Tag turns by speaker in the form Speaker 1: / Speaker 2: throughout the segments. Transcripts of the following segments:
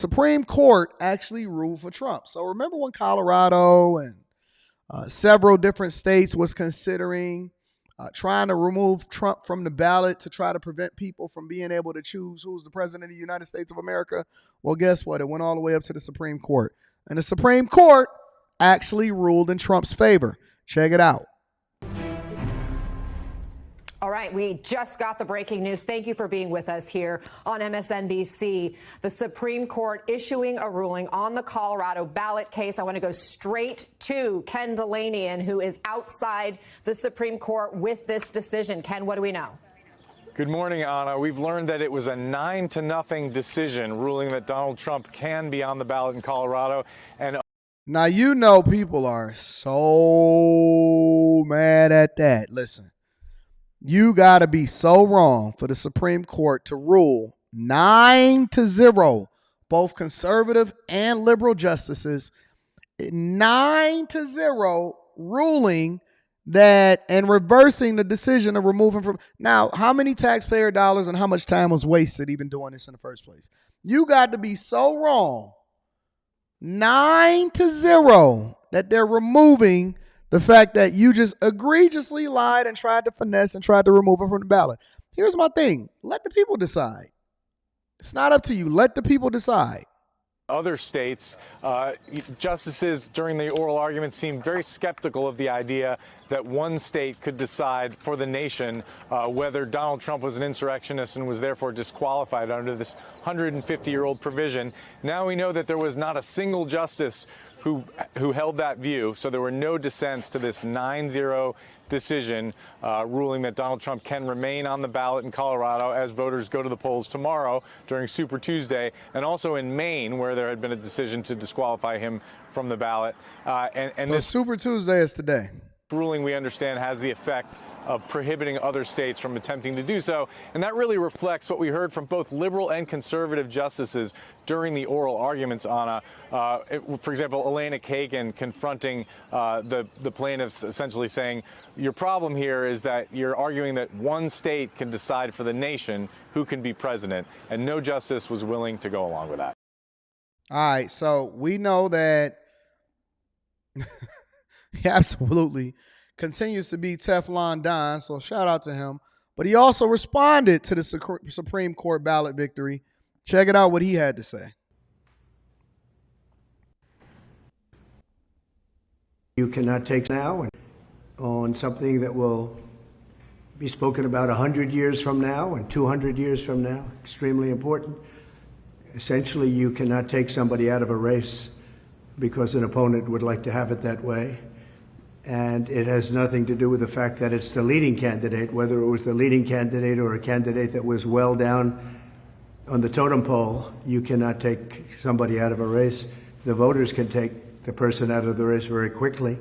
Speaker 1: Supreme Court actually ruled for Trump. So remember when Colorado and several different states was considering trying to remove Trump from the ballot to try to prevent people from being able to choose who's the president of the United States of America? Well, guess what? It went all the way up to the Supreme Court. And the Supreme Court actually ruled in Trump's favor. Check it out.
Speaker 2: All right, we just got the breaking news. Thank you for being with us here on MSNBC. The Supreme Court issuing a ruling on the Colorado ballot case. I want to go straight to Ken Delanian, who is outside the Supreme Court with this decision. Ken, what do we know?
Speaker 3: Good morning, Anna. We've learned that it was a 9-0 decision ruling that Donald Trump can be on the ballot in Colorado. And
Speaker 1: now, you know, people are so mad at that. Listen. You got to be so wrong for the Supreme Court to rule 9-0, both conservative and liberal justices, 9-0 ruling that and reversing the decision of removing from. Now, how many taxpayer dollars and how much time was wasted even doing this in the first place? You got to be so wrong, 9-0, that they're removing the fact that you just egregiously lied and tried to finesse and tried to remove him from the ballot. Here's my thing. Let the people decide. It's not up to you. Let the people decide.
Speaker 3: Other states, justices during the oral argument seemed very skeptical of the idea that one state could decide for the nation whether Donald Trump was an insurrectionist and was therefore disqualified under this 150-year-old provision. Now we know that there was not a single justice who held that view, so there were no dissents to this 9-0 decision ruling that Donald Trump can remain on the ballot in Colorado as voters go to the polls tomorrow during Super Tuesday, and also in Maine, where there had been a decision to disqualify him from the ballot. And
Speaker 1: so
Speaker 3: this
Speaker 1: Super Tuesday is today.
Speaker 3: Ruling, we understand, has the effect of prohibiting other states from attempting to do so. And that really reflects what we heard from both liberal and conservative justices during the oral arguments, Anna. For example, Elena Kagan confronting the plaintiffs, essentially saying, your problem here is that you're arguing that one state can decide for the nation who can be president, and no justice was willing to go along with that.
Speaker 1: All right, so we know that he absolutely continues to be Teflon Don, so shout out to him. But he also responded to the Supreme Court ballot victory. Check it out what he had to say.
Speaker 4: You cannot take now on something that will be spoken about 100 years from now and 200 years from now. Extremely important. Essentially, you cannot take somebody out of a race because an opponent would like to have it that way. And it has nothing to do with the fact that it's the leading candidate, whether it was the leading candidate or a candidate that was well down on the totem pole. You cannot take somebody out of a race. The voters can take the person out of the race very quickly,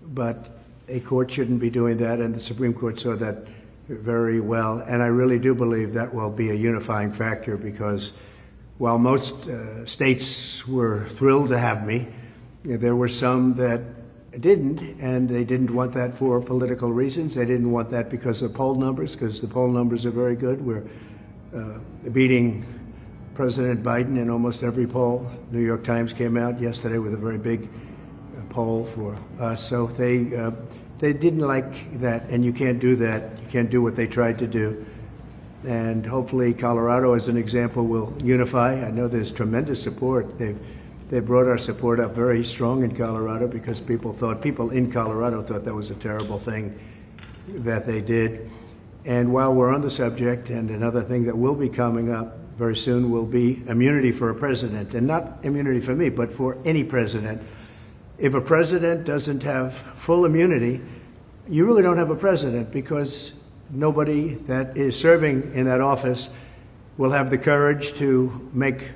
Speaker 4: but a court shouldn't be doing that, and the Supreme Court saw that very well. And I really do believe that will be a unifying factor, because while most states were thrilled to have me, there were some that didn't, and they didn't want that for political reasons. They didn't want that because of poll numbers, because the poll numbers are very good. We're beating President Biden in almost every poll. New York Times came out yesterday with a very big poll for us. So they didn't like that, and you can't do that. You can't do what they tried to do. And hopefully Colorado, as an example, will unify. I know there's tremendous support. They brought our support up very strong in Colorado, because people in Colorado thought that was a terrible thing that they did. And while we're on the subject, and another thing that will be coming up very soon will be immunity for a president, and not immunity for me, but for any president. If a president doesn't have full immunity, you really don't have a president, because nobody that is serving in that office will have the courage to make,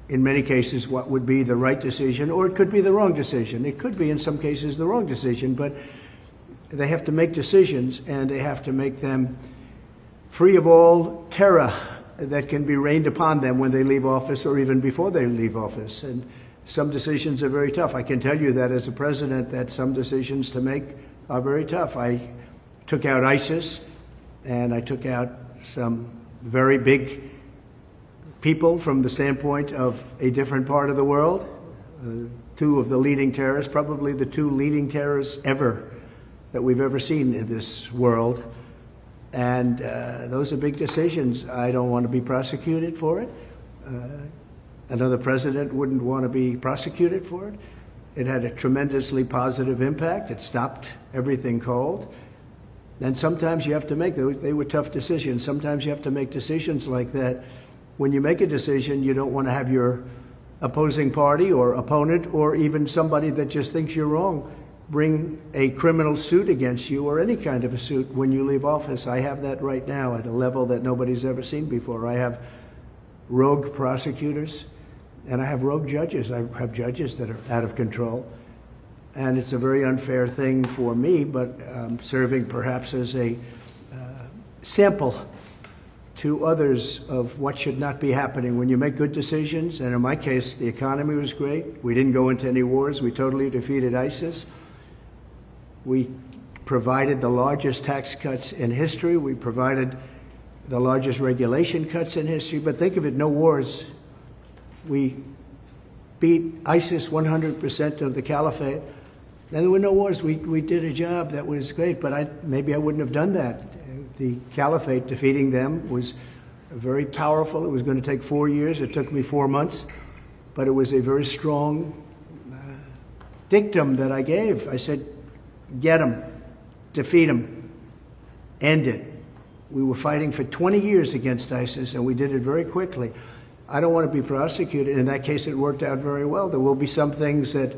Speaker 4: in many cases, what would be the right decision, or it could be the wrong decision. It could be, in some cases, the wrong decision, but they have to make decisions, and they have to make them free of all terror that can be rained upon them when they leave office, or even before they leave office. And some decisions are very tough. I can tell you that as a president, that some decisions to make are very tough. I took out ISIS, and I took out some very big people from the standpoint of a different part of the world. Two of the leading terrorists, probably the two leading terrorists ever that we've ever seen in this world. And those are big decisions. I don't want to be prosecuted for it. Another president wouldn't want to be prosecuted for it. It had a tremendously positive impact. It stopped everything cold. And sometimes you have to make, they were tough decisions. Sometimes you have to make decisions like that. When you make a decision, you don't want to have your opposing party or opponent or even somebody that just thinks you're wrong bring a criminal suit against you or any kind of a suit when you leave office. I have that right now at a level that nobody's ever seen before. I have rogue prosecutors and I have rogue judges. I have judges that are out of control. And it's a very unfair thing for me, but serving perhaps as a sample to others of what should not be happening when you make good decisions. And in my case, the economy was great. We didn't go into any wars. We totally defeated ISIS. We provided the largest tax cuts in history. We provided the largest regulation cuts in history. But think of it, no wars. We beat ISIS 100% of the caliphate. And there were no wars. We did a job that was great, but maybe I wouldn't have done that. The caliphate, defeating them, was very powerful. It was going to take 4 years. It took me 4 months. But it was a very strong dictum that I gave. I said, get them, defeat them, end it. We were fighting for 20 years against ISIS, and we did it very quickly. I don't want to be prosecuted. In that case, it worked out very well. There will be some things that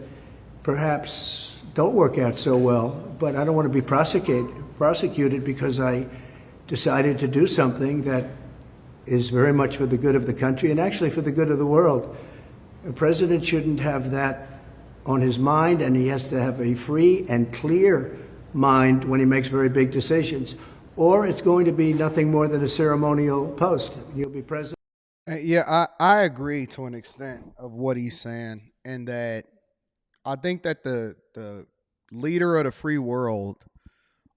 Speaker 4: perhaps don't work out so well, but I don't want to be prosecuted because I decided to do something that is very much for the good of the country and actually for the good of the world. A president shouldn't have that on his mind, and he has to have a free and clear mind when he makes very big decisions, or it's going to be nothing more than a ceremonial post. You'll be president.
Speaker 1: Yeah, I agree to an extent of what he's saying, and that I think that the leader of the free world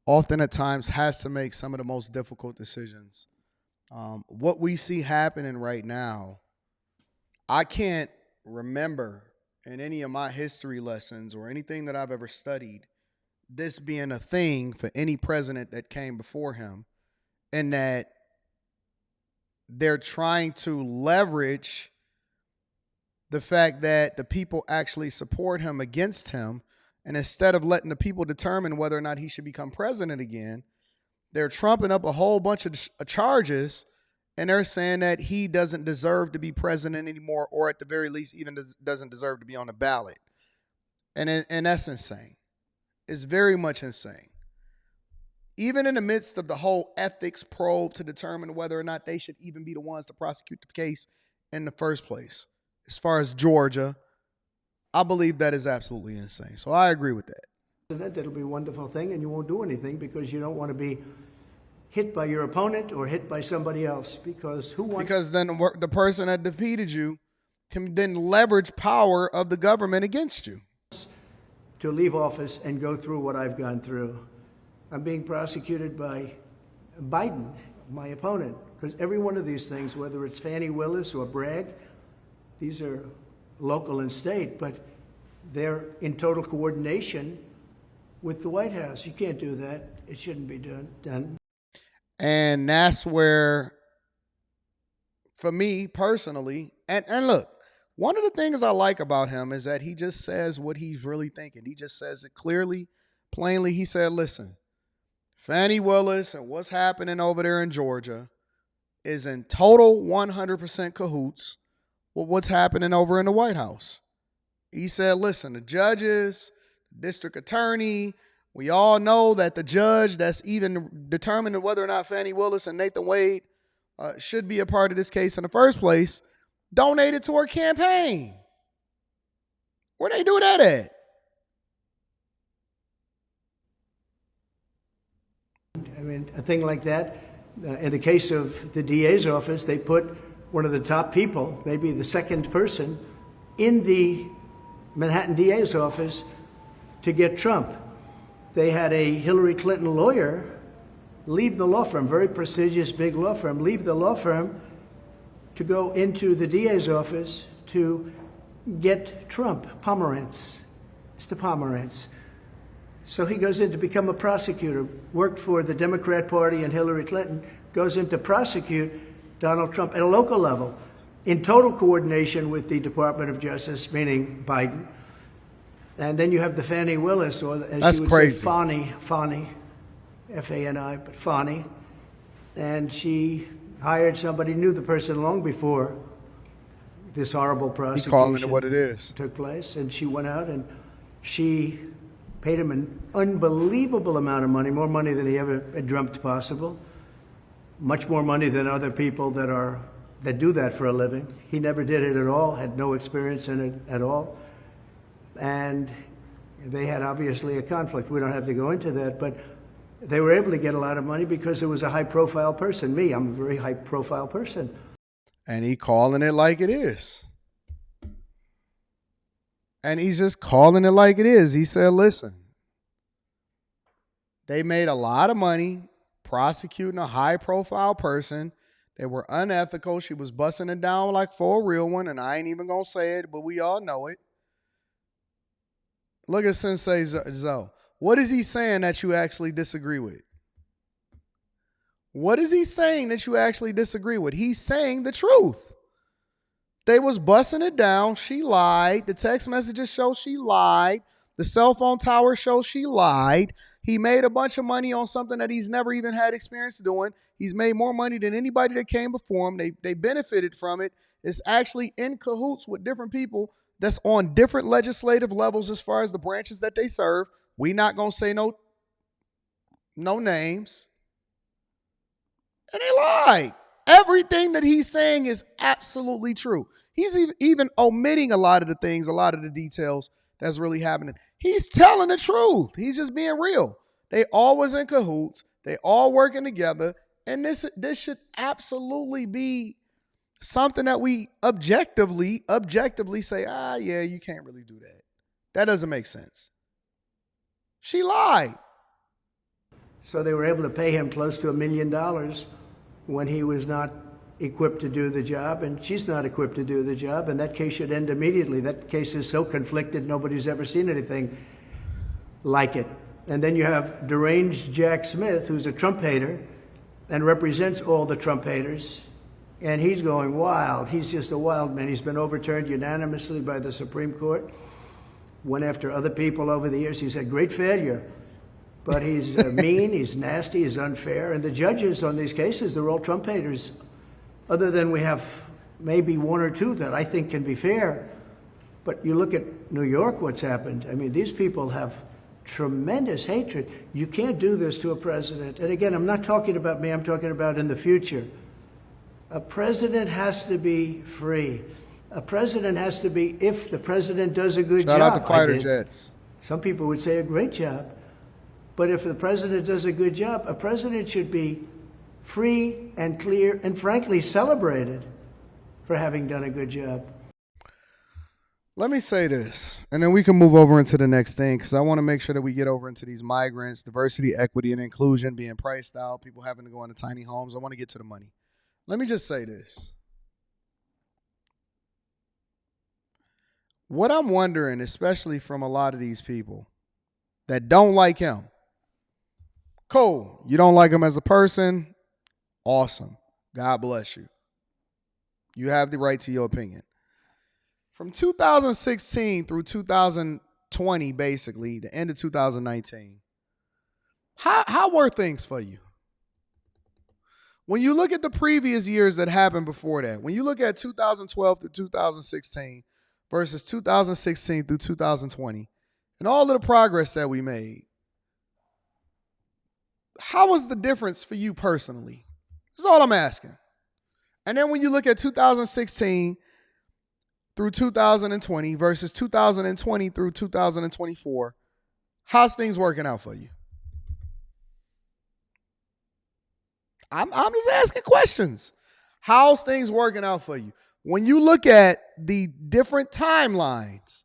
Speaker 1: often at times has to make some of the most difficult decisions. What we see happening right now, I can't remember in any of my history lessons or anything that I've ever studied this being a thing for any president that came before him, and that they're trying to leverage the fact that the people actually support him against him. And instead of letting the people determine whether or not he should become president again, they're trumping up a whole bunch of charges, and they're saying that he doesn't deserve to be president anymore, or at the very least even doesn't deserve to be on the ballot. And that's insane. It's very much insane. Even in the midst of the whole ethics probe to determine whether or not they should even be the ones to prosecute the case in the first place, as far as Georgia, I believe that is absolutely insane. So I agree with that.
Speaker 4: It'll be a wonderful thing, and you won't do anything because you don't want to be hit by your opponent or hit by somebody else. Because who wants?
Speaker 1: Because then the person that defeated you can then leverage power of the government against you.
Speaker 4: To leave office and go through what I've gone through. I'm being prosecuted by Biden, my opponent, because every one of these things, whether it's Fannie Willis or Bragg, these are local and state, but they're in total coordination with the White House. You can't do that. It shouldn't be done.
Speaker 1: And that's where, for me personally, and look, one of the things I like about him is that he just says what he's really thinking. He just says it clearly, plainly. He said, listen, Fannie Willis and what's happening over there in Georgia is in total 100% cahoots with what's happening over in the White House. He said, listen, the judges, district attorney, we all know that the judge that's even determining whether or not Fannie Willis and Nathan Wade should be a part of this case in the first place, donated to her campaign. Where they do that at?
Speaker 4: I mean, a thing like that, in the case of the DA's office, they put one of the top people, maybe the second person, in the Manhattan DA's office to get Trump. They had a Hillary Clinton lawyer leave the law firm, very prestigious big law firm, leave the law firm to go into the DA's office to get Trump, Pomerantz, Mr. Pomerantz. So he goes in to become a prosecutor, worked for the Democrat Party and Hillary Clinton, goes in to prosecute Donald Trump at a local level in total coordination with the Department of Justice, meaning Biden. And then you have the Fani Willis, or as
Speaker 1: That's
Speaker 4: she would
Speaker 1: crazy.
Speaker 4: say, Fani, F-A-N-I, but Fani. And she hired somebody, knew the person long before this horrible
Speaker 1: He
Speaker 4: prosecution
Speaker 1: calling it what it is.
Speaker 4: took place. And she went out and she paid him an unbelievable amount of money, more money than he ever had dreamt possible, much more money than other people that do that for a living. He never did it at all, had no experience in it at all. And they had obviously a conflict. We don't have to go into that, but they were able to get a lot of money because it was a high-profile person. Me, I'm a very high-profile person.
Speaker 1: And he calling it like it is. And he's just calling it like it is. He said, listen, they made a lot of money prosecuting a high-profile person. They were unethical. She was busting it down like for a real one, and I ain't even going to say it, but we all know it. Look at Sensei Zoe. What is he saying that you actually disagree with? What is he saying that you actually disagree with? He's saying the truth. They was busting it down. She lied. The text messages show she lied. The cell phone tower show she lied. He made a bunch of money on something that he's never even had experience doing. He's made more money than anybody that came before him. They benefited from it. It's actually in cahoots with different people that's on different legislative levels as far as the branches that they serve. We not going to say no names. And they lied. Everything that he's saying is absolutely true. He's even omitting a lot of the things, a lot of the details that's really happening. He's telling the truth. He's just being real. They all was in cahoots. They all working together. And this should absolutely be something that we objectively say, yeah, you can't really do that. That doesn't make sense. She lied.
Speaker 4: So they were able to pay him close to $1 million when he was not equipped to do the job, and she's not equipped to do the job, and that case should end immediately. That case is so conflicted, nobody's ever seen anything like it. And then you have deranged Jack Smith, who's a Trump hater and represents all the Trump haters, and he's going wild. He's just a wild man. He's been overturned unanimously by the Supreme Court. Went after other people over the years. He's had great failure. But he's mean, he's nasty, he's unfair. And the judges on these cases, they're all Trump haters. Other than we have maybe one or two that I think can be fair. But you look at New York, what's happened. I mean, these people have tremendous hatred. You can't do this to a president. And again, I'm not talking about me, I'm talking about in the future. A president has to be free. A president has to be, if the president does a good job.
Speaker 1: Shout out to fighter jets.
Speaker 4: Some people would say a great job. But if the president does a good job, a president should be free and clear and frankly celebrated for having done a good job.
Speaker 1: Let me say this, and then we can move over into the next thing, because I want to make sure that we get over into these migrants, diversity, equity, and inclusion being priced out, people having to go into tiny homes. I want to get to the money. Let me just say this. What I'm wondering, especially from a lot of these people that don't like him, cool, you don't like him as a person, awesome. God bless you. You have the right to your opinion. From 2016 through 2020, basically, the end of 2019, how were things for you? When you look at the previous years that happened before that, when you look at 2012 to 2016 versus 2016 through 2020, and all of the progress that we made, how was the difference for you personally? That's all I'm asking. And then when you look at 2016 through 2020 versus 2020 through 2024, how's things working out for you? I'm just asking questions. How's things working out for you? When you look at the different timelines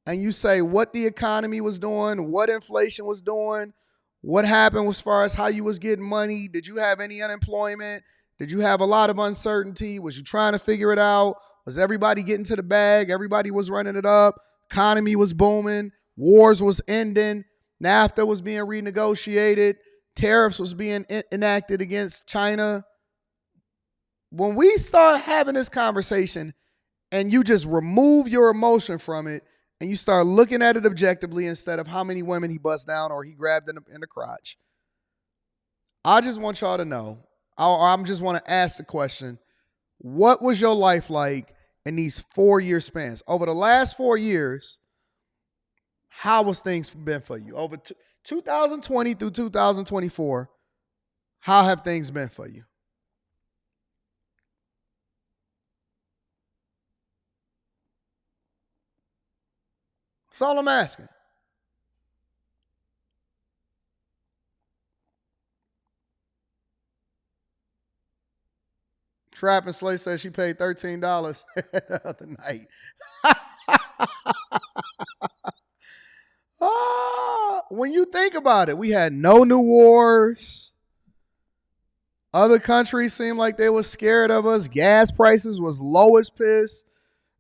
Speaker 1: and you say what the economy was doing, what inflation was doing, what happened as far as how you was getting money, did you have any unemployment? Did you have a lot of uncertainty? Was you trying to figure it out? Was everybody getting to the bag? Everybody was running it up. Economy was booming. Wars was ending. NAFTA was being renegotiated. Tariffs was being enacted against China. When we start having this conversation and you just remove your emotion from it and you start looking at it objectively instead of how many women he bust down or he grabbed in the crotch, I just want y'all to know, I just want to ask the question, what was your life like in these 4-year spans? Over the last 4 years, how was things been for you? Over 2020 through 2024, how have things been for you? That's all I'm asking. Trap and Slay says she paid $13 the other night. When you think about it, we had no new wars. Other countries seemed like they were scared of us. Gas prices was low as piss.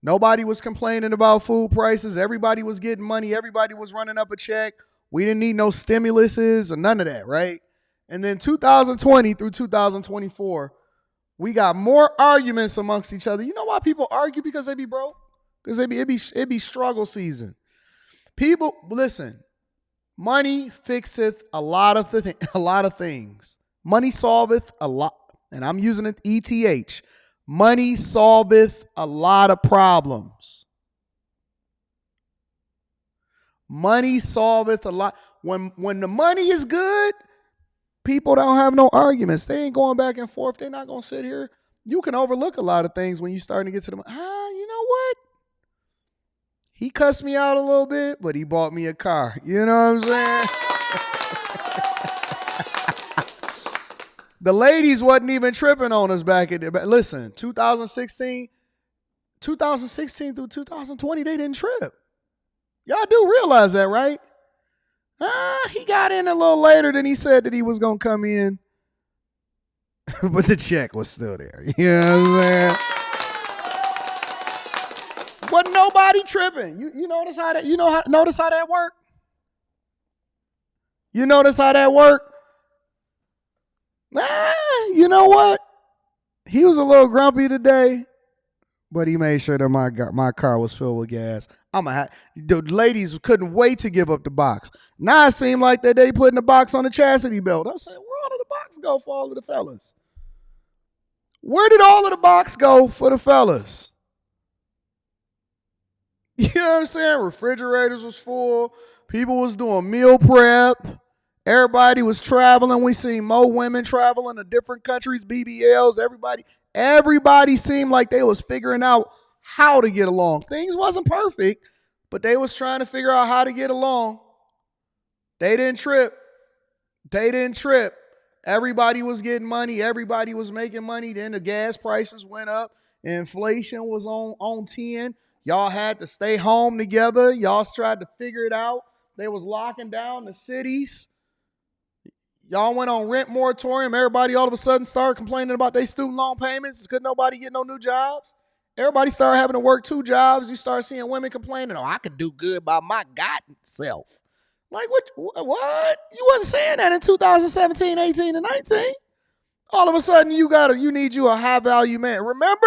Speaker 1: Nobody was complaining about food prices. Everybody was getting money. Everybody was running up a check. We didn't need no stimuluses or none of that, right? And then 2020 through 2024, we got more arguments amongst each other. You know why people argue? Because they be broke. Because it be struggle season. People, listen, money fixeth a lot of things. Money solveth a lot, and I'm using it ETH. Money solveth a lot of problems. Money solveth a lot. When the money is good, people don't have no arguments. They ain't going back and forth. They're not going to sit here. You can overlook a lot of things when you're starting to get to the, you know what? He cussed me out a little bit, but he bought me a car. You know what I'm saying? The ladies wasn't even tripping on us back at the, listen, 2016 through 2020, they didn't trip. Y'all do realize that, right? He got in a little later than he said that he was going to come in. But the check was still there. You know what I'm saying? But nobody tripping. You notice how that, notice how that work? You notice how that work? You know what? He was a little grumpy today, but he made sure that my car was filled with gas. The ladies couldn't wait to give up the box. Now it seemed like that they putting the box on the chastity belt. I said, where all of the box go for all of the fellas? Where did all of the box go for the fellas? You know what I'm saying? Refrigerators was full. People was doing meal prep. Everybody was traveling. We seen more women traveling to different countries, BBLs, everybody seemed like they was figuring out how to get along. Things wasn't perfect, but they was trying to figure out how to get along. They didn't trip. Everybody was getting money. Everybody was making money. Then the gas prices went up. Inflation was on 10. Y'all had to stay home together. Y'all tried to figure it out. They was locking down the cities. Y'all went on rent moratorium. Everybody all of a sudden started complaining about their student loan payments. Couldn't nobody get no new jobs. Everybody started having to work 2 jobs. You start seeing women complaining, I could do good by my God self. Like, what? You wasn't saying that in 2017, 18, and 19. All of a sudden, you need a high-value man. Remember?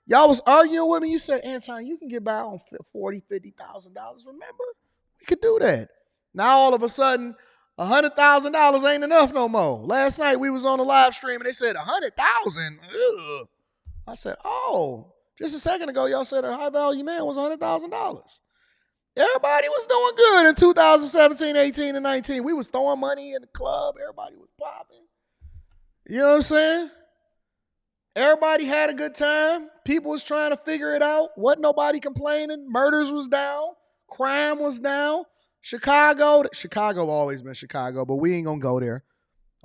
Speaker 1: Y'all was arguing with me. You said, Anton, you can get by on $40,000, $50,000. Remember? We could do that. Now, all of a sudden, $100,000 ain't enough no more. Last night we was on a live stream and they said 100,000. I said, just a second ago y'all said a high value man was $100,000. Everybody was doing good in 2017, 18, and 19. We was throwing money in the club. Everybody was popping. You know what I'm saying? Everybody had a good time. People was trying to figure it out. Wasn't nobody complaining. Murders was down. Crime was down. Chicago always been Chicago, but we ain't gonna go there.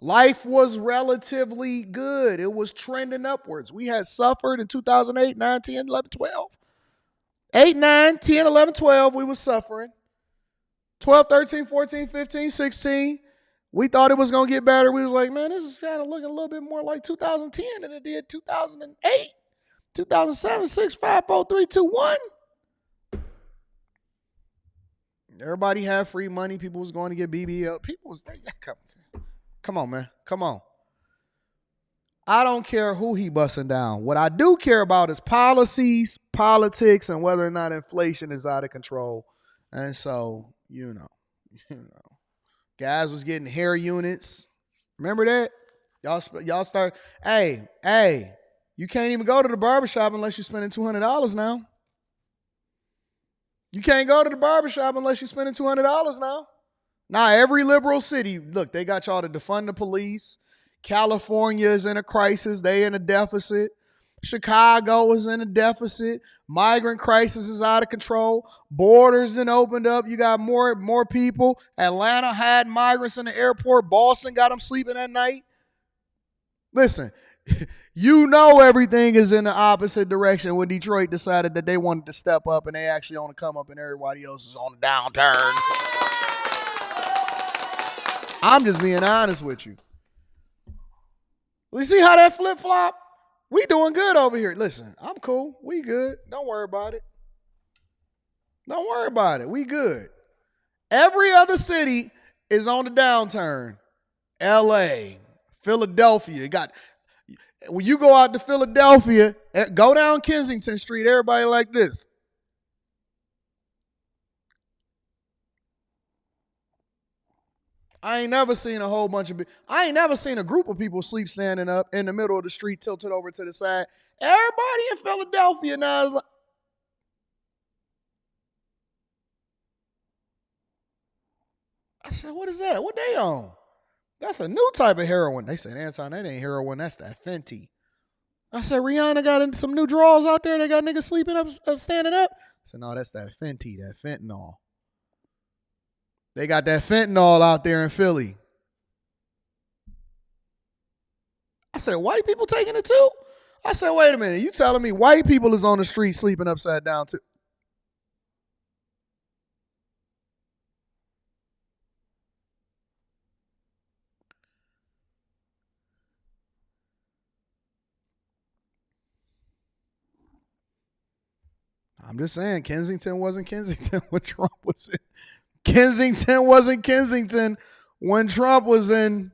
Speaker 1: Life was relatively good. It was trending upwards. We had suffered in 2008, 9, 10, 11, 12. 8, 9, 10, 11, 12, we was suffering. 12, 13, 14, 15, 16, We thought it was going to get better. We was like, man, this is kind of looking a little bit more like 2010 than it did 2008, 2007, 6, 5, 4, 3, 2, 1. Everybody had free money. People was going to get BBL. People was like, come on, man. Come on. I don't care who he busting down. What I do care about is policies, politics, and whether or not inflation is out of control. And so, guys was getting hair units. Remember that? Y'all start, hey, you can't even go to the barbershop unless you're spending $200 now. You can't go to the barbershop unless you're spending $200 now. Now, every liberal city, look, they got y'all to defund the police. California is in a crisis. They in a deficit. Chicago is in a deficit. Migrant crisis is out of control. Borders then opened up. You got more people. Atlanta had migrants in the airport. Boston got them sleeping at night. Listen, everything is in the opposite direction when Detroit decided that they wanted to step up and they actually want to come up and everybody else is on the downturn. I'm just being honest with you. You see how that flip-flop? We doing good over here. Listen, I'm cool. We good. Don't worry about it. Don't worry about it. We good. Every other city is on the downturn. LA, Philadelphia. When you go out to Philadelphia, go down Kensington Street, everybody like this. I ain't never seen a group of people sleep standing up in the middle of the street, tilted over to the side. Everybody in Philadelphia now is like, I said, what is that? What they on? That's a new type of heroin. They said, Anton, that ain't heroin. That's that Fenty. I said, Rihanna got some new drawers out there. They got niggas sleeping up, standing up. I said, no, that's that Fenty, that fentanyl. They got that fentanyl out there in Philly. I said, white people taking it too? I said, wait a minute. You telling me white people is on the street sleeping upside down too? I'm just saying, Kensington wasn't Kensington when Trump was in. Kensington wasn't Kensington when Trump was in.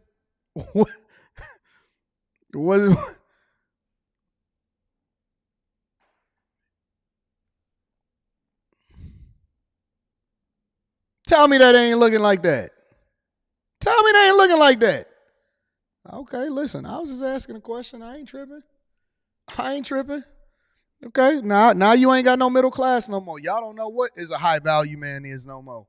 Speaker 1: Tell me that ain't looking like that. Tell me they ain't looking like that. Okay, listen, I was just asking a question. I ain't tripping. Okay, now you ain't got no middle class no more. Y'all don't know what is a high value man is no more.